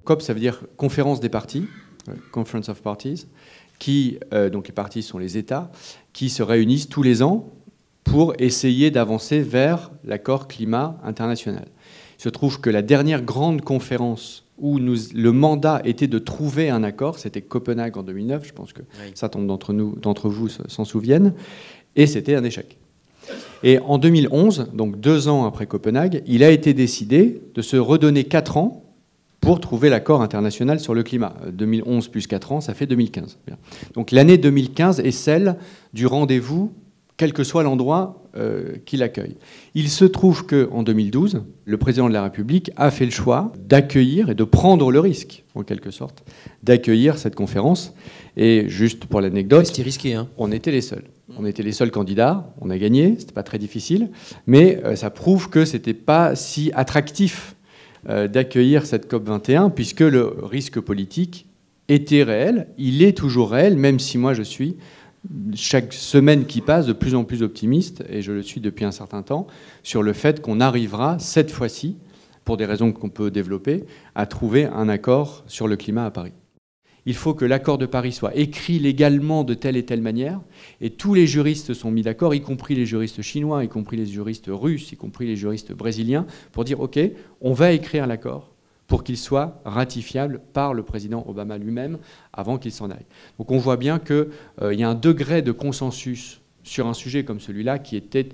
COP, ça veut dire conférence des parties, Conference of Parties, donc les parties sont les États, qui se réunissent tous les ans pour essayer d'avancer vers l'accord climat international. Il se trouve que la dernière grande conférence où le mandat était de trouver un accord, c'était Copenhague en 2009, je pense que un certain nombre d'entre vous s'en souviennent, et c'était un échec. Et en 2011, donc 2 ans après Copenhague, il a été décidé de se redonner 4 ans pour trouver l'accord international sur le climat. 2011 plus 4 ans, ça fait 2015. Donc l'année 2015 est celle du rendez-vous, quel que soit l'endroit qui l'accueille. Il se trouve qu'en 2012, le président de la République a fait le choix d'accueillir et de prendre le risque, en quelque sorte, d'accueillir cette conférence. Et juste pour l'anecdote, c'était risqué, hein. On était les seuls. On était les seuls candidats, on a gagné, c'était pas très difficile, mais ça prouve que c'était pas si attractif d'accueillir cette COP21, puisque le risque politique était réel, il est toujours réel, même si moi je suis, chaque semaine qui passe, de plus en plus optimiste, et je le suis depuis un certain temps, sur le fait qu'on arrivera, cette fois-ci, pour des raisons qu'on peut développer, à trouver un accord sur le climat à Paris. Il faut que l'accord de Paris soit écrit légalement de telle et telle manière, et tous les juristes sont mis d'accord, y compris les juristes chinois, y compris les juristes russes, y compris les juristes brésiliens, pour dire « Ok, on va écrire l'accord pour qu'il soit ratifiable par le président Obama lui-même avant qu'il s'en aille ». Donc on voit bien qu'il y a un degré de consensus sur un sujet comme celui-là qui était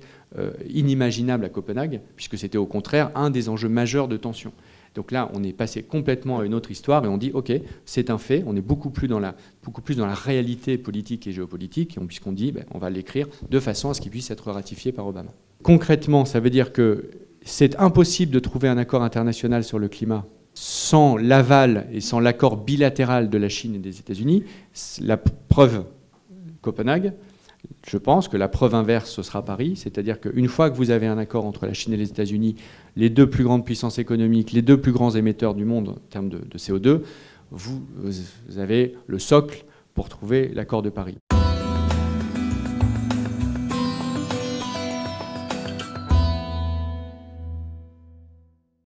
inimaginable à Copenhague, puisque c'était au contraire un des enjeux majeurs de tension. Donc là, on est passé complètement à une autre histoire et on dit, OK, c'est un fait, on est beaucoup plus dans la réalité politique et géopolitique, puisqu'on dit, on va l'écrire de façon à ce qu'il puisse être ratifié par Obama. Concrètement, ça veut dire que c'est impossible de trouver un accord international sur le climat sans l'aval et sans l'accord bilatéral de la Chine et des États-Unis. La preuve, Copenhague. Je pense que la preuve inverse, ce sera Paris, c'est-à-dire qu'une fois que vous avez un accord entre la Chine et les États-Unis, les 2 plus grandes puissances économiques, les 2 plus grands émetteurs du monde en termes de CO2, vous avez le socle pour trouver l'accord de Paris.